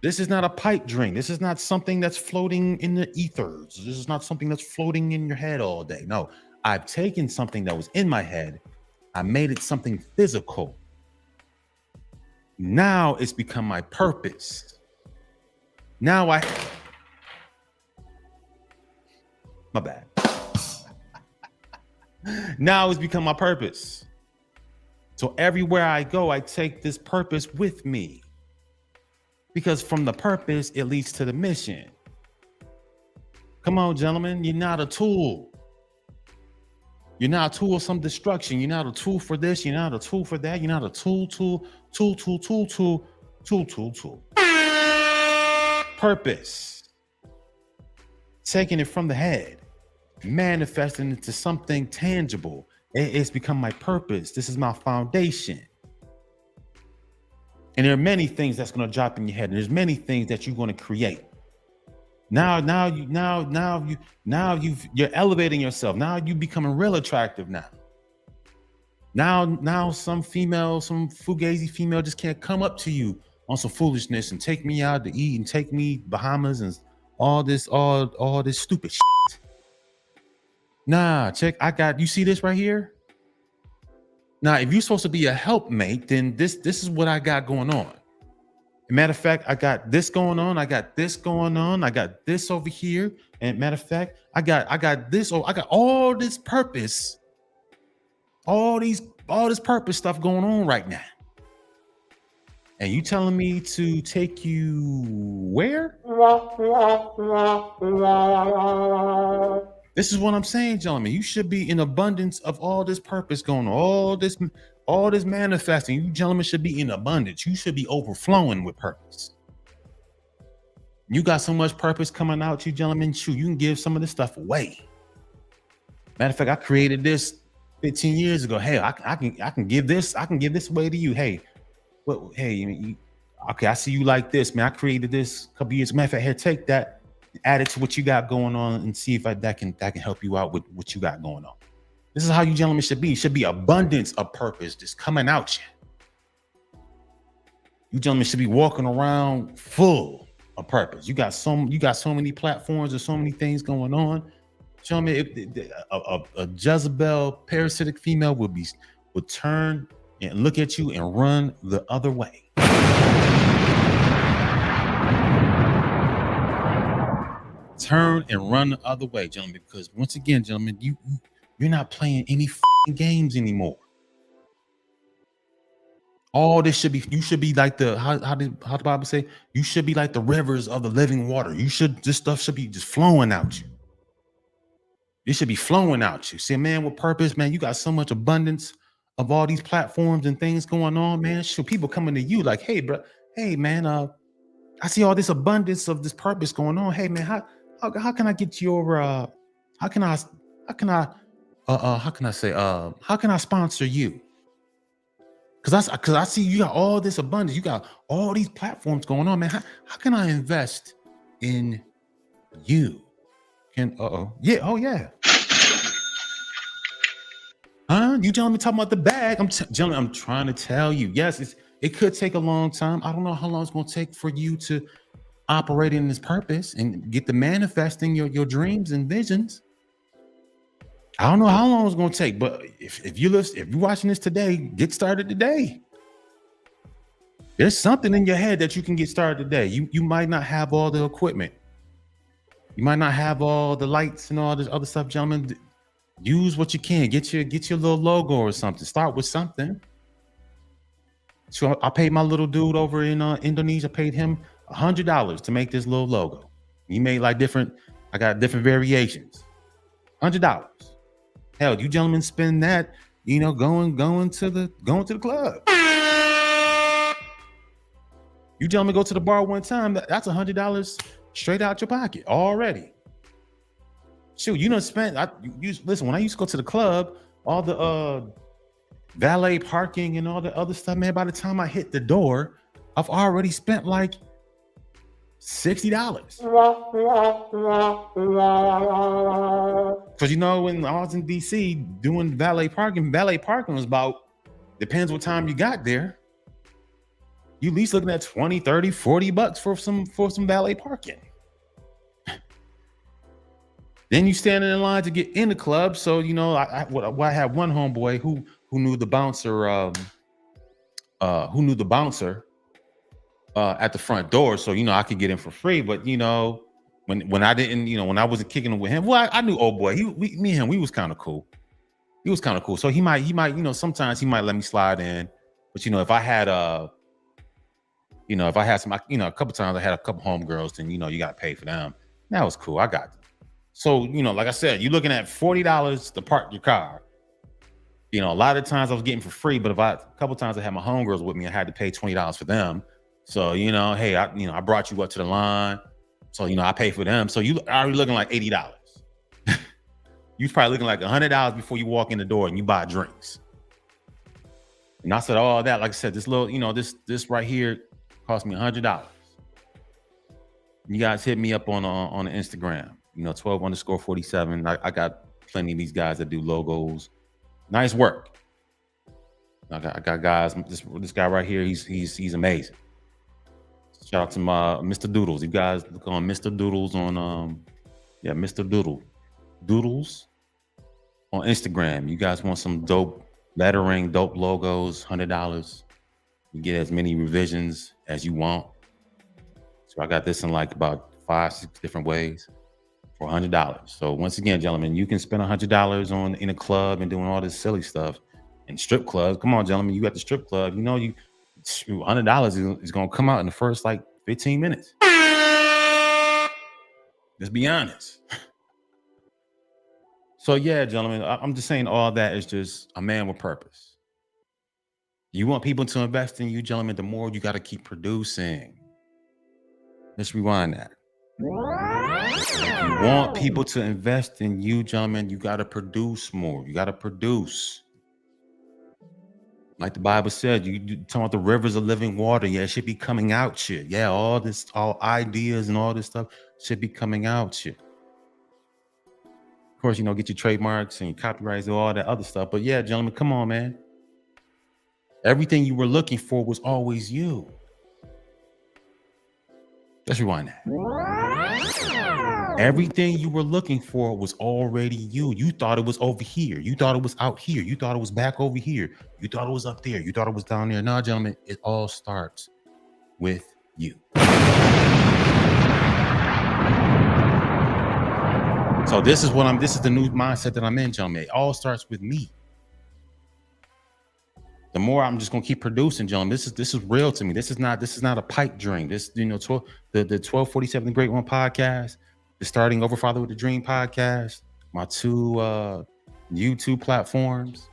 This is not a pipe dream. This is not something that's floating in the ethers. This is not something that's floating in your head all day. No, I've taken something that was in my head. I made it something physical. Now it's become my purpose. My bad. Now it's become my purpose. So everywhere I go, I take this purpose with me. Because from the purpose, it leads to the mission. Come on, gentlemen, you're not a tool. You're not a tool of some destruction. You're not a tool for this. You're not a tool for that. You're not a tool. Purpose. Taking it from the head, manifesting into something tangible. It's become my purpose. This is my foundation. And there are many things that's going to drop in your head. And there's many things that you're going to create. You're elevating yourself. Now you becoming real attractive now. Now some fugazi female just can't come up to you on some foolishness and take me out to eat and take me Bahamas and all this stupid shit. Nah, check. You see this right here? Now, if you're supposed to be a helpmate, then this is what I got going on. Matter of fact, I got this going on. I got this going on. I got this over here. And matter of fact, I got this. Oh, I got all this purpose, all this purpose stuff going on right now. And you telling me to take you where? This is what I'm saying, gentlemen. You should be in abundance of all this purpose going on, all this manifesting. You gentlemen should be in abundance. You should be overflowing with purpose. You got so much purpose coming out, you gentlemen. Shoot, you can give some of this stuff away. Matter of fact, I created this 15 years ago. Hey, I can give this. I can give this away to you. Hey, okay, I see you like this, man. I created this a couple years. Matter of fact, here, take that. Add it to what you got going on and see if that can help you out with what you got going on. This is how you gentlemen should be. It should be abundance of purpose just coming out you. You gentlemen should be walking around full of purpose. You got so many platforms and so many things going on. Gentlemen, a Jezebel parasitic female would turn and look at you and run the other way. Turn and run the other way, gentlemen, because once again, gentlemen, you're not playing any games anymore. All this you should be like how the Bible say? You should be like the rivers of the living water. This stuff should be just flowing out you. It should be flowing out you. See, a man with purpose, man, you got so much abundance of all these platforms and things going on, man. Should people coming to you like, hey, bro, hey, man, I see all this abundance of this purpose going on. Hey, man, how can I get your how can I sponsor you? Because I see you got all this abundance, you got all these platforms going on, man. How can I invest in you? Yeah. You telling me talking about the bag? I'm trying to tell you. Yes, it could take a long time. I don't know how long it's gonna take for you to operate in this purpose and get to manifesting your dreams and visions. I don't know how long it's gonna take, but if you're watching this today, get started today. There's something in your head that you can get started today. You might not have all the equipment. You might not have all the lights and all this other stuff, gentlemen. Use what you can. Get your little logo or something. Start with something. So I paid my little dude over in Indonesia. I paid him $100 to make this little logo. He made I got different variations. $100. Hell, you gentlemen spend that, going to the club. You gentlemen go to the bar one time, that's $100 straight out your pocket already. Shoot, you don't spend. Listen, when I used to go to the club, all the valet parking and all the other stuff, man, by the time I hit the door, I've already spent like $60. Because when I was in DC doing valet parking was about, depends what time you got there, you at least looking at 20, 30, 40 bucks for some valet parking. Then you standing in line to get in the club. So, I had one homeboy who knew the bouncer, at the front door. So, I could get in for free. But, when I didn't, when I wasn't kicking it with him, well, I knew old boy. Me and him, we was kind of cool. He was kind of cool. So he might, sometimes he might let me slide in. But, if I had some, a couple times I had a couple homegirls, then, you got to pay for them. That was cool. I got them. So, like I said, you're looking at $40 to park your car. A lot of times I was getting for free, but a couple times I had my homegirls with me, I had to pay $20 for them. So, hey, I brought you up to the line. So, I pay for them. So you already looking like $80. You probably looking like $100 before you walk in the door and you buy drinks. And I said, all that, like I said, this little, this right here cost me $100. You guys hit me up on the Instagram. 12_47. I got plenty of these guys that do logos. Nice work. I got guys. This guy right here. He's amazing. Shout out to my Mr. Doodles. You guys look on Mr. Doodles on Mr. Doodles on Instagram. You guys want some dope lettering, dope logos, $100. You get as many revisions as you want. So I got this in like about 5-6 different ways for $100. So once again, gentlemen, you can spend $100 in a club and doing all this silly stuff in strip clubs. Come on, gentlemen, you at the strip club, $100 is gonna come out in the first like 15 minutes. Let's be honest. So yeah, gentlemen, I'm just saying all that is just a man with purpose. You want people to invest in you, gentlemen, the more you got to keep producing. Let's rewind that. You want people to invest in you, gentlemen, you got to produce more. You got to produce. Like the Bible said, you talking about the rivers of living water. Yeah, it should be coming out shit. Yeah, all ideas and all this stuff should be coming out shit. Of course, get your trademarks and your copyrights and all that other stuff. But yeah, gentlemen, come on, man. Everything you were looking for was always you. Let's rewind that. Everything you were looking for was already you. You thought it was over here. You thought it was out here. You thought it was back over here. You thought it was up there. You thought it was down there. No, gentlemen, it all starts with you. So this is the new mindset that I'm in, gentlemen. It all starts with me. The more I'm just gonna keep producing, gentlemen. This is real to me. This is not a pipe dream. This, the 1247 The Great One podcast, the Starting Over Father with a Dream podcast, my 2 YouTube platforms,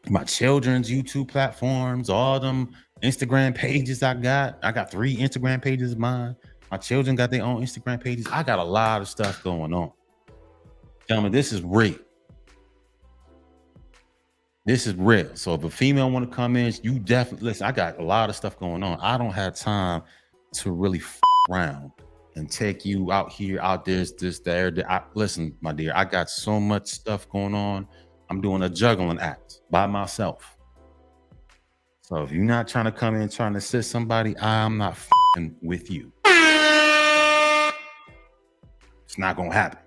my children's YouTube platforms, all them Instagram pages I got 3 Instagram pages of mine. My children got their own Instagram pages. I got a lot of stuff going on. Gentlemen, this is real. This is real. So if a female want to come in, you definitely listen. I got a lot of stuff going on. I don't have time to really around and take you out here, out this, there. Listen, my dear, I got so much stuff going on. I'm doing a juggling act by myself. So if you're not trying to come in trying to assist somebody, I'm not with you. It's not gonna happen.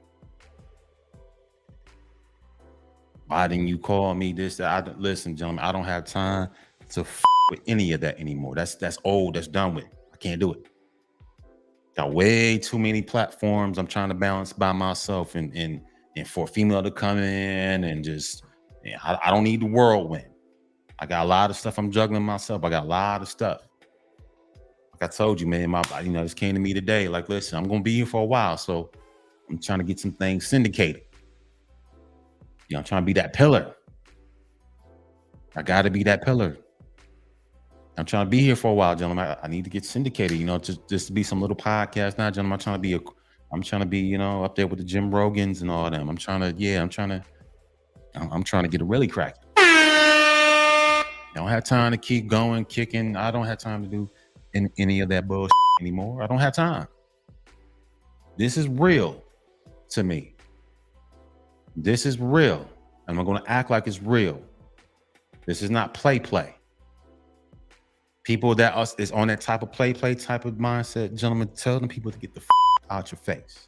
Why didn't you call me this? Listen, gentlemen, I don't have time to with any of that anymore. That's old. That's done with. I can't do it. Got way too many platforms I'm trying to balance by myself, and for a female to come in and just, I don't need the whirlwind. I got a lot of stuff I'm juggling myself. I got a lot of stuff. Like I told you, man, this came to me today. Like, listen, I'm gonna be here for a while, so I'm trying to get some things syndicated. I'm trying to be that pillar. I got to be that pillar. I'm trying to be here for a while, gentlemen. I need to get syndicated, just to be some little podcast now, gentlemen. I'm trying to be, up there with the Jim Rogans and all them. I'm trying to get it really cracking. I don't have time to keep going, kicking. I don't have time to do any of that bullshit anymore. I don't have time. This is real to me. This is real. And I'm going to act like it's real. This is not play. People that is on that type of play type of mindset, gentlemen, tell them people to get the out your face.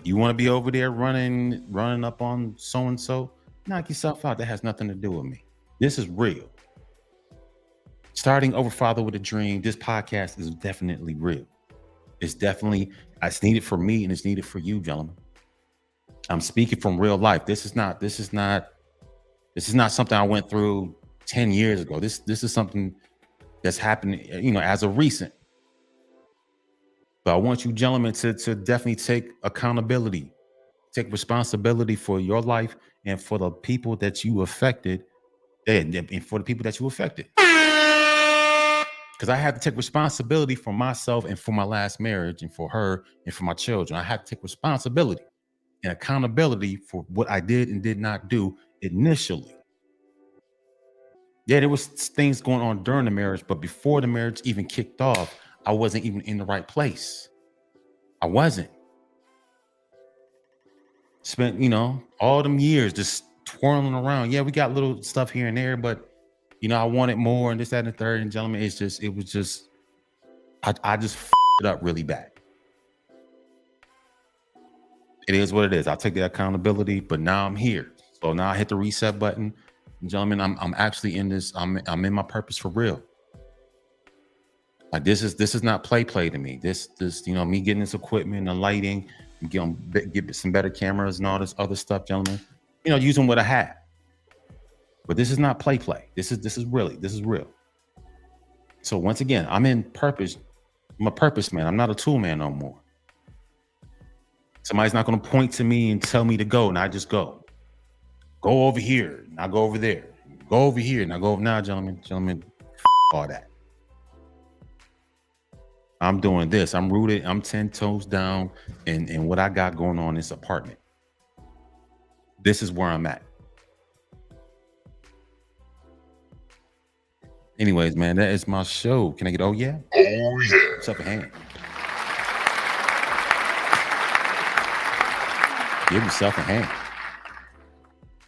You want to be over there running up on so-and-so? Knock yourself out. That has nothing to do with me. This is real. Starting Over Father with a Dream, this podcast is definitely real. It's needed for me and it's needed for you, gentlemen. I'm speaking from real life. This is not something I went through 10 years ago. This is something that's happened, as of recent. But I want you gentlemen to definitely take accountability, take responsibility for your life and for the people that you affected, and for the people that you affected. Because I had to take responsibility for myself and for my last marriage and for her and for my children. I had to take responsibility and accountability for what I did and did not do initially. Yeah, there was things going on during the marriage, but before the marriage even kicked off, I wasn't even in the right place. I wasn't. Spent, all them years just twirling around. Yeah, we got little stuff here and there, but I wanted more and this, that, and the third. And gentlemen, it was just, I just it up really bad. It is what it is. I'll take the accountability, but now I'm here. So now I hit the reset button. And gentlemen, I'm actually in this. I'm in my purpose for real. Like this is not play to me. This me getting this equipment, the lighting, get some better cameras and all this other stuff, gentlemen. Using what I had. But this is not play. This is real. So once again, I'm in purpose. I'm a purpose man. I'm not a tool man no more. Somebody's not going to point to me and tell me to go, and I just go. Go over here, and I go over there. Go over here, and I go over now, gentlemen, all that. I'm doing this. I'm rooted. I'm 10 toes down in what I got going on in this apartment. This is where I'm at. Anyways, man, that is my show. Can I get, oh yeah? Oh yeah. What's up a hand? Give yourself a hand.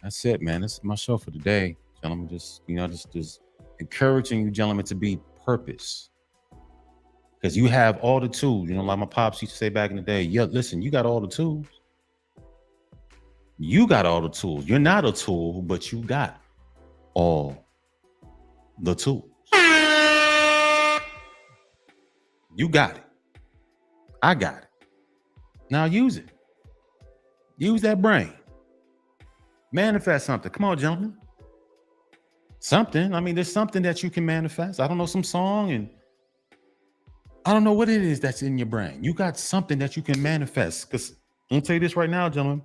That's it, man. This is my show for today, gentlemen. Just encouraging you, gentlemen, to be purpose. Because you have all the tools. Like my pops used to say back in the day, yeah, listen, you got all the tools. You got all the tools. You're not a tool, but you got all the tools. You got it. I got it. Now use it. Use that brain. Manifest something. Come on, gentlemen. Something. I mean, there's something that you can manifest. I don't know, some song, and I don't know what it is that's in your brain. You got something that you can manifest. Because I'm going to tell you this right now, gentlemen.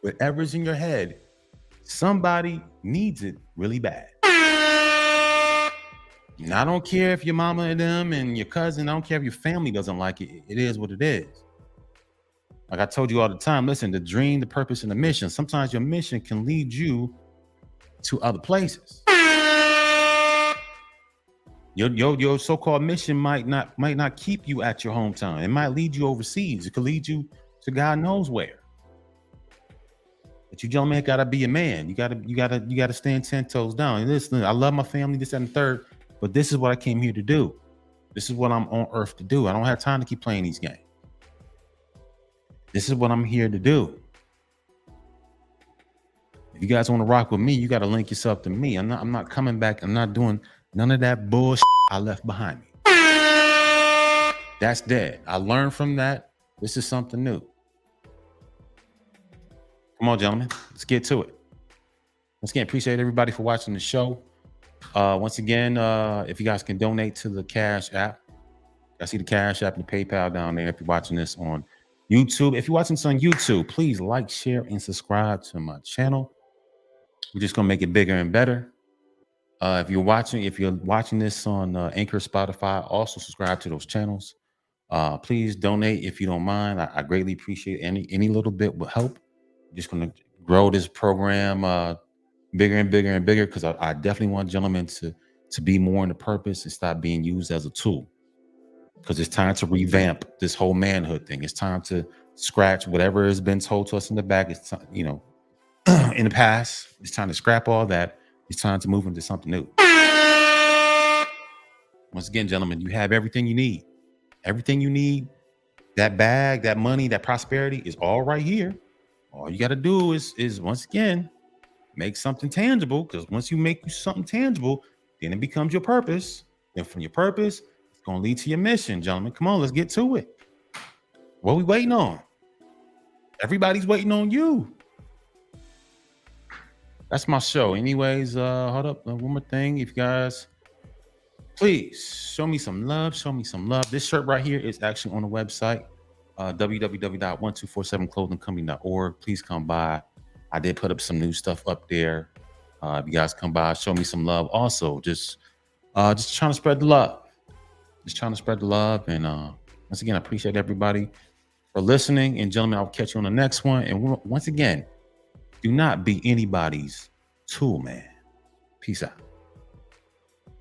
Whatever's in your head, somebody needs it really bad. And I don't care if your mama and them and your cousin, I don't care if your family doesn't like it. It is what it is. Like I told you all the time, listen, the dream, the purpose, and the mission. Sometimes your mission can lead you to other places. Your so-called mission might not keep you at your hometown. It might lead you overseas. It could lead you to God knows where. But you gentlemen gotta be a man. You gotta stand 10 toes down. And listen, I love my family, this and the third, but this is what I came here to do. This is what I'm on earth to do. I don't have time to keep playing these games. This is what I'm here to do. If you guys want to rock with me, you got to link yourself to me. I'm not coming back. I'm not doing none of that bullshit I left behind me. That's dead. I learned from that. This is something new. Come on, gentlemen. Let's get to it. Once again, appreciate everybody for watching the show. Once again, if you guys can donate to the Cash App, I see the Cash App and the PayPal down there. If you're watching this on YouTube, if you're watching this on YouTube, please like, share, and subscribe to my channel. We're just gonna make it bigger and better. If you're watching this on Anchor, Spotify, also subscribe to those channels. Please donate if you don't mind. I greatly appreciate any little bit will help. I'm just gonna grow this program bigger and bigger and bigger, because I definitely want gentlemen to be more in the purpose and stop being used as a tool. Because it's time to revamp this whole manhood thing. It's time to scratch whatever has been told to us in the back. It's time, in the past. It's time to scrap all that. It's time to move into something new. Once again, gentlemen, you have everything you need. Everything you need. That bag, that money, that prosperity is all right here. All you got to do is once again make something tangible. Because once you make something tangible, then it becomes your purpose. Then from your purpose, going to lead to your mission, gentlemen. Come on, let's get to it. What are we waiting on? Everybody's waiting on you. That's my show. Anyways, hold up. One more thing. If you guys, please show me some love. Show me some love. This shirt right here is actually on the website, www.1247clothingcompany.org. Please come by. I did put up some new stuff up there. If you guys come by, show me some love. Also, just trying to spread the love. Just trying to spread the love. And once again, I appreciate everybody for listening. And gentlemen, I'll catch you on the next one. And once again, do not be anybody's tool, man. Peace out.